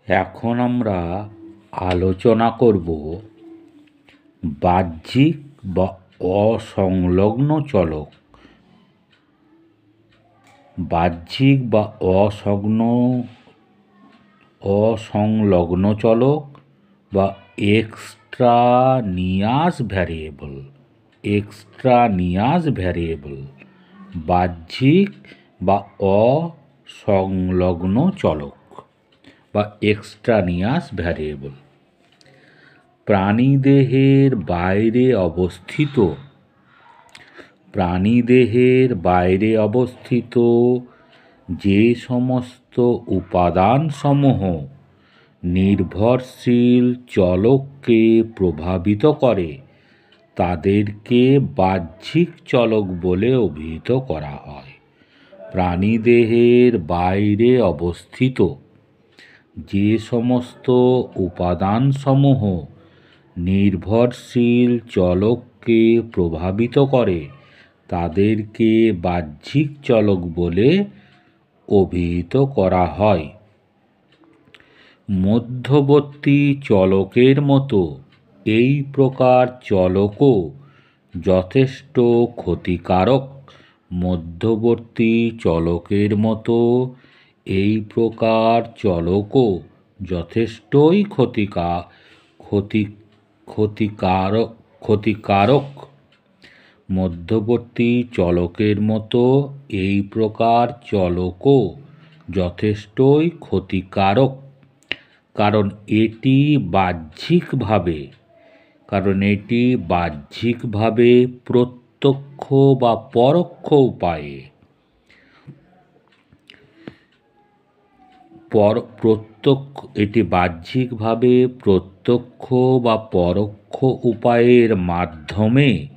এখন আমরা আলোচনা করব বাহ্যিক বা অসংলগ্ন চলক। বাহ্যিক বা অসংলগ্ন চলক বা এক্সট্রানিয়াস ভ্যারিয়েবল। বাহ্যিক বা অসংলগ্ন চলক বা এক্সট্রানিয়াস ভ্যারিয়েবল প্রাণীদেহের বাইরে অবস্থিত যে সমস্ত উপাদানসমূহ নির্ভরশীল চলককে প্রভাবিত করে তাদেরকে বাহ্যিক চলক বলে অভিহিত করা হয়। প্রাণীদেহের বাইরে অবস্থিত যে সমস্ত উপাদানসমূহ নির্ভরশীল চলককে প্রভাবিত করে তাদেরকে বাহ্যিক চলক বলে অভিহিত করা হয়। মধ্যবর্তী চলকের মতো এই প্রকার চলকও যথেষ্ট ক্ষতিকারক। মধ্যবর্তী চলকের মতো এই প্রকার চলকও যথেষ্টই ক্ষতিকারক। মধ্যবর্তী চলকের মতো এই প্রকার চলকও যথেষ্টই ক্ষতিকারক, কারণ এটি বাহ্যিকভাবে প্রত্যক্ষ বা পরোক্ষ উপায়ে উপায়ের মাধ্যমে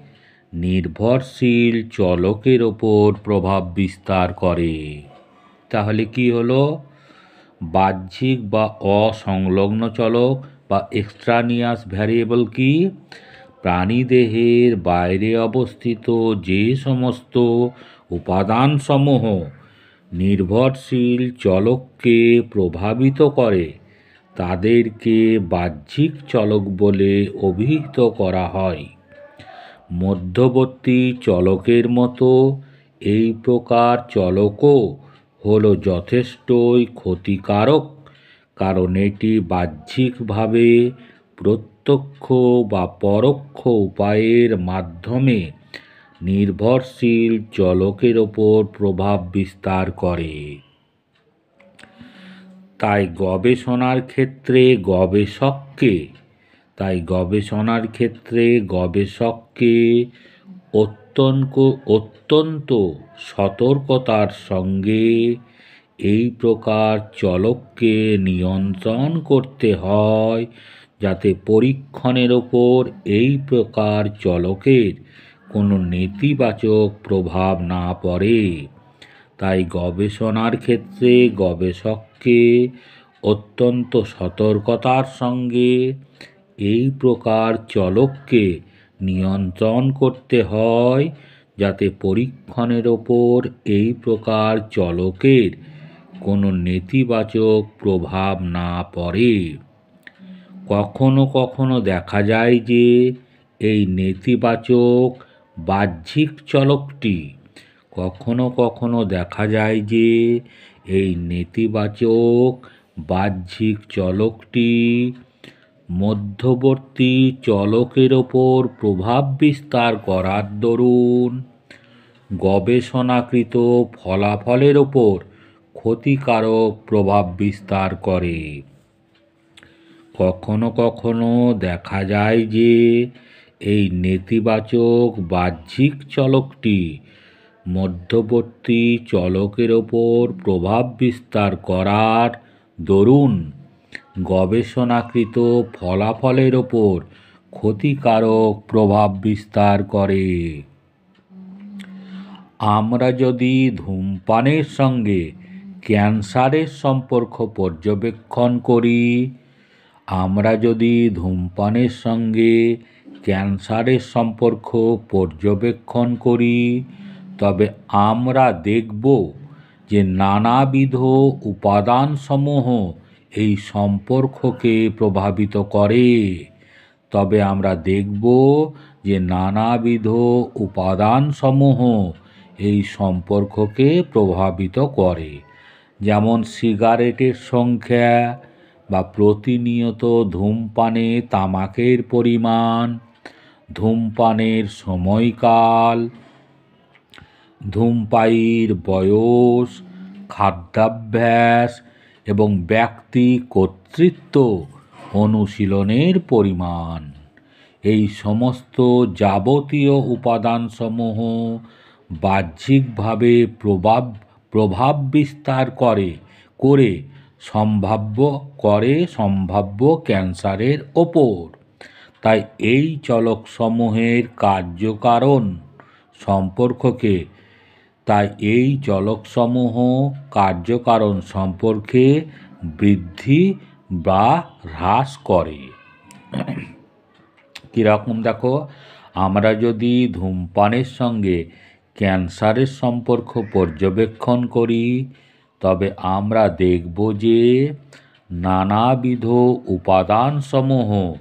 নির্ভরশীল চলকের ওপর প্রভাব বিস্তার করে। তাহলে কি হলো? বাহ্যিক বা অসংলগ্ন চলক বা এক্সট্রানিয়াস ভ্যারিয়েবল কি? প্রাণীদেহের বাইরে অবস্থিত যে সমস্ত উপাদানসমূহ নির্ভরশীল চলককে প্রভাবিত করে তাদেরকে বাহ্যিক চলক বলে অভিহিত করা হয়। মধ্যবর্তী চলকের মতো এই প্রকার চলকও হলো যথেষ্টই ক্ষতিকারক, কারণ এটি বাহ্যিকভাবে প্রত্যক্ষ বা পরোক্ষ উপায়ের মাধ্যমে নির্ভরশীল চলকের ওপর প্রভাব বিস্তার করে। তাই গবেষণার ক্ষেত্রে গবেষককে অত্যন্ত সতর্কতার সঙ্গে এই প্রকার চলককে নিয়ন্ত্রণ করতে হয়, যাতে পরীক্ষণের ওপর এই প্রকার চলকের কোনো নেতিবাচক প্রভাব না পড়ে। তাই গবেষণার ক্ষেত্রে গবেষককে অত্যন্ত সতর্কতার সঙ্গে এই প্রকার চলককে নিয়ন্ত্রণ করতে হয়, যাতে পরীক্ষণের ওপর এই প্রকার চলকের কোনো নেতিবাচক প্রভাব না পড়ে। কখনো কখনো দেখা যায় যে এই নেতিবাচক বাহ্যিক চলকটি মধ্যবর্তী চলকের ওপর প্রভাব বিস্তার করার দরুন গবেষণাকৃত ফলাফলের ওপর ক্ষতিকারক প্রভাব বিস্তার করে। কখনো কখনো দেখা যায় যে এই নেতিবাচক বাহ্যিক চলকটি মধ্যবর্তী চলকের ওপর প্রভাব বিস্তার করার দরুন গবেষণাকৃত ফলাফলের ওপর ক্ষতিকারক প্রভাব বিস্তার করে। আমরা যদি ধূমপানের সঙ্গে ক্যান্সারের সম্পর্ক পর্যবেক্ষণ করি তবে আমরা দেখব যে নানাবিধ উপাদানসমূহ এই সম্পর্ককে প্রভাবিত করে, তবে আমরা দেখব যে নানাবিধ উপাদানসমূহ এই সম্পর্ককে প্রভাবিত করে। যেমন সিগারেটের সংখ্যা বা প্রতিনিয়ত ধূমপানে তামাকের পরিমাণ, ধূমপানের সময়কাল, ধূমপায়ীর বয়স, খাদ্যাভ্যাস এবং ব্যক্তি কর্তৃত্ব অনুশীলনের পরিমাণ। এই সমস্ত যাবতীয় উপাদানসমূহ বাহ্যিকভাবে প্রভাব বিস্তার করে সম্ভাব্য ক্যান্সারের ওপর। তাই এই চলকসমূহের কার্যকারণ সম্পর্কে বৃদ্ধি বা হ্রাস করে। কীরকম দেখো, আমরা যদি ধূমপানের সঙ্গে ক্যান্সারের সম্পর্ক পর্যবেক্ষণ করি, তবে আমরা দেখব যে নানাবিধ উপাদানসমূহ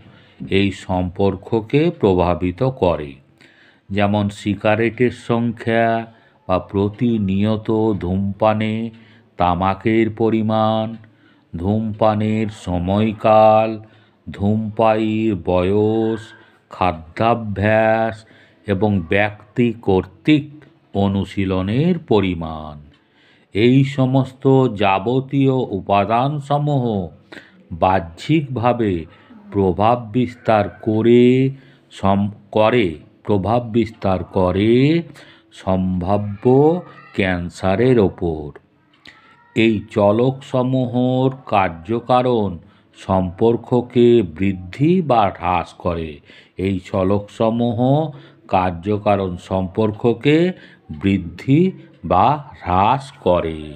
এই সম্পর্ককে প্রভাবিত করে। যেমন সিগারেটের সংখ্যা বা প্রতিনিয়ত ধূমপানে তামাকের পরিমাণ, ধূমপানের সময়কাল, ধূমপায়ীর বয়স, খাদ্যাভ্যাস এবং ব্যক্তি কর্তৃক অনুশীলনের পরিমাণ। এই সমস্ত যাবতীয় উপাদানসমূহ বাহ্যিকভাবে প্রভাব বিস্তার করে সম্ভাব্য ক্যান্সারের ওপর। এই চলকসমূহর কার্যকারণ সম্পর্ককে বৃদ্ধি বা হ্রাস করে। এই চলকসমূহ কার্যকারণ সম্পর্ককে বৃদ্ধি বা হ্রাস করে।